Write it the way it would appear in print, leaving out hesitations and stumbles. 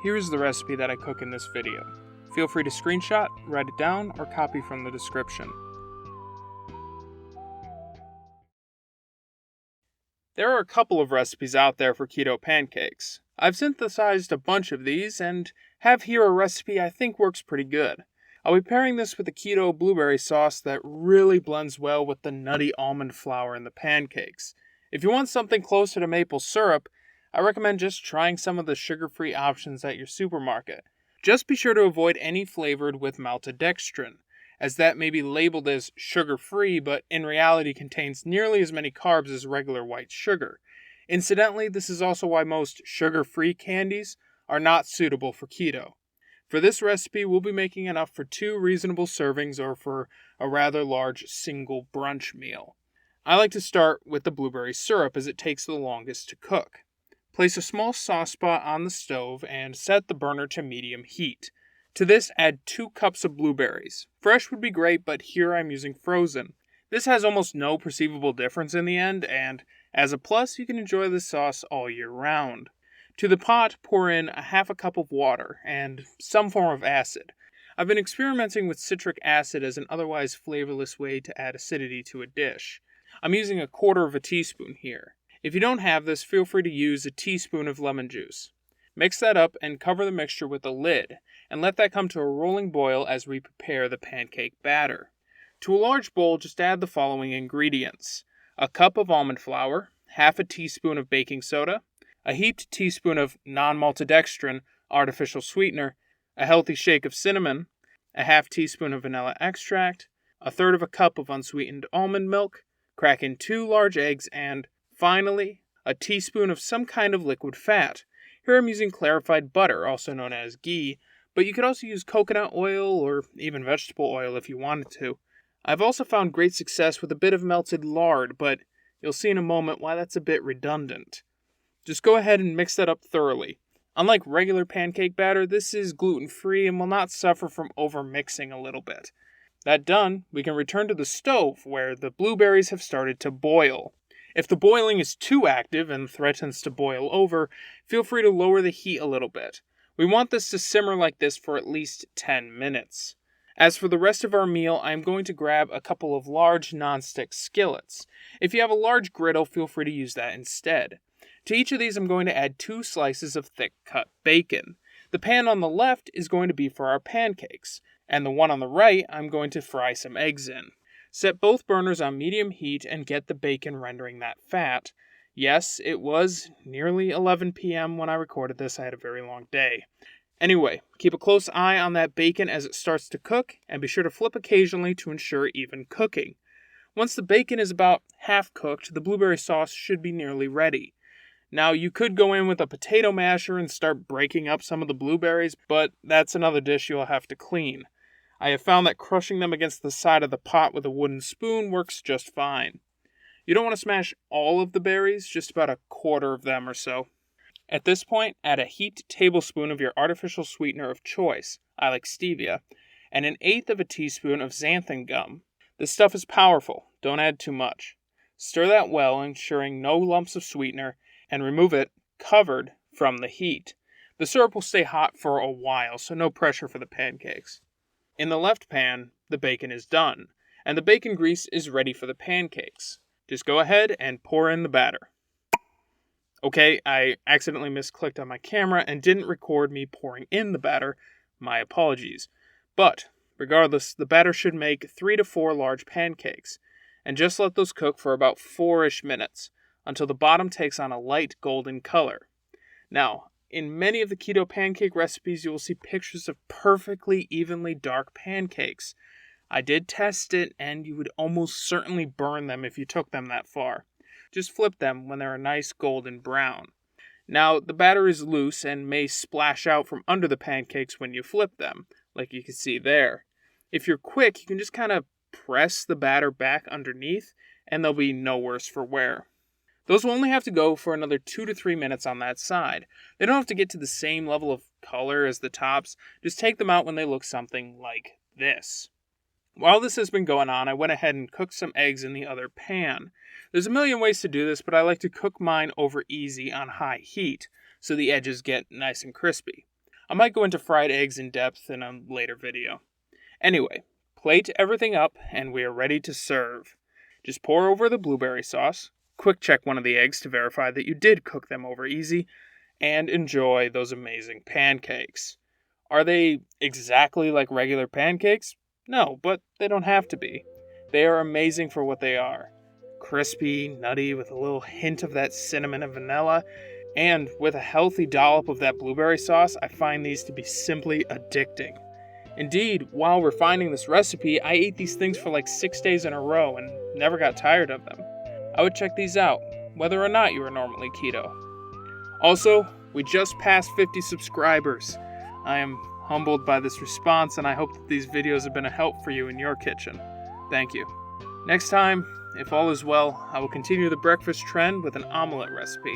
Here is the recipe that I cook in this video. Feel free to screenshot, write it down, or copy from the description. There are a couple of recipes out there for keto pancakes. I've synthesized a bunch of these and have here a recipe I think works pretty good. I'll be pairing this with a keto blueberry sauce that really blends well with the nutty almond flour in the pancakes. If you want something closer to maple syrup, I recommend just trying some of the sugar-free options at your supermarket. Just be sure to avoid any flavored with maltodextrin, as that may be labeled as sugar-free, but in reality contains nearly as many carbs as regular white sugar. Incidentally, this is also why most sugar-free candies are not suitable for keto. For this recipe, we'll be making enough for 2 reasonable servings or for a rather large single brunch meal. I like to start with the blueberry syrup as it takes the longest to cook. Place a small saucepot on the stove and set the burner to medium heat. To this, add 2 cups of blueberries. Fresh would be great, but here I'm using frozen. This has almost no perceivable difference in the end, and as a plus, you can enjoy this sauce all year round. To the pot, pour in a half a cup of water and some form of acid. I've been experimenting with citric acid as an otherwise flavorless way to add acidity to a dish. I'm using 1/4 teaspoon here. If you don't have this, feel free to use a teaspoon of lemon juice. Mix that up and cover the mixture with a lid, and let that come to a rolling boil as we prepare the pancake batter. To a large bowl, just add the following ingredients: a cup of almond flour, half a teaspoon of baking soda, a heaped teaspoon of non-maltodextrin artificial sweetener, a healthy shake of cinnamon, a half teaspoon of vanilla extract, 1/3 cup of unsweetened almond milk, crack in 2 large eggs, and finally, a teaspoon of some kind of liquid fat. Here I'm using clarified butter, also known as ghee, but you could also use coconut oil or even vegetable oil if you wanted to. I've also found great success with a bit of melted lard, but you'll see in a moment why that's a bit redundant. Just go ahead and mix that up thoroughly. Unlike regular pancake batter, this is gluten-free and will not suffer from over-mixing a little bit. That done, we can return to the stove where the blueberries have started to boil. If the boiling is too active and threatens to boil over, feel free to lower the heat a little bit. We want this to simmer like this for at least 10 minutes. As for the rest of our meal, I am going to grab a couple of large non-stick skillets. If you have a large griddle, feel free to use that instead. To each of these, I'm going to add 2 slices of thick-cut bacon. The pan on the left is going to be for our pancakes, and the one on the right I'm going to fry some eggs in. Set both burners on medium heat and get the bacon rendering that fat. Yes, it was nearly 11 p.m. when I recorded this. I had a very long day. Anyway, keep a close eye on that bacon as it starts to cook, and be sure to flip occasionally to ensure even cooking. Once the bacon is about half cooked, the blueberry sauce should be nearly ready. Now, you could go in with a potato masher and start breaking up some of the blueberries, but that's another dish you'll have to clean. I have found that crushing them against the side of the pot with a wooden spoon works just fine. You don't want to smash all of the berries, just about 1/4 of them or so. At this point, add a heaped tablespoon of your artificial sweetener of choice, I like Stevia, and 1/8 teaspoon of Xanthan Gum. This stuff is powerful, don't add too much. Stir that well, ensuring no lumps of sweetener, and remove it, covered, from the heat. The syrup will stay hot for a while, so no pressure for the pancakes. In the left pan, the bacon is done, and the bacon grease is ready for the pancakes. Just go ahead and pour in the batter. Okay, I accidentally misclicked on my camera and didn't record me pouring in the batter. My apologies. But, regardless, the batter should make 3 to 4 large pancakes, and just let those cook for about 4-ish minutes, until the bottom takes on a light golden color. Now, in many of the keto pancake recipes, you will see pictures of perfectly evenly dark pancakes. I did test it, and you would almost certainly burn them if you took them that far. Just flip them when they're a nice golden brown. Now, the batter is loose and may splash out from under the pancakes when you flip them, like you can see there. If you're quick, you can just kind of press the batter back underneath, and they'll be no worse for wear. Those will only have to go for another 2 to 3 minutes on that side. They don't have to get to the same level of color as the tops. Just take them out when they look something like this. While this has been going on, I went ahead and cooked some eggs in the other pan. There's a million ways to do this, but I like to cook mine over easy on high heat, so the edges get nice and crispy. I might go into fried eggs in depth in a later video. Anyway, plate everything up and we are ready to serve. Just pour over the blueberry sauce, quick check one of the eggs to verify that you did cook them over easy, and enjoy those amazing pancakes. Are they exactly like regular pancakes? No, but they don't have to be. They are amazing for what they are. Crispy, nutty, with a little hint of that cinnamon and vanilla, and with a healthy dollop of that blueberry sauce, I find these to be simply addicting. Indeed, while refining this recipe, I ate these things for like 6 days in a row and never got tired of them. I would check these out, whether or not you are normally keto. Also, we just passed 50 subscribers. I am humbled by this response, and I hope that these videos have been a help for you in your kitchen. Thank you. Next time, if all is well, I will continue the breakfast trend with an omelet recipe.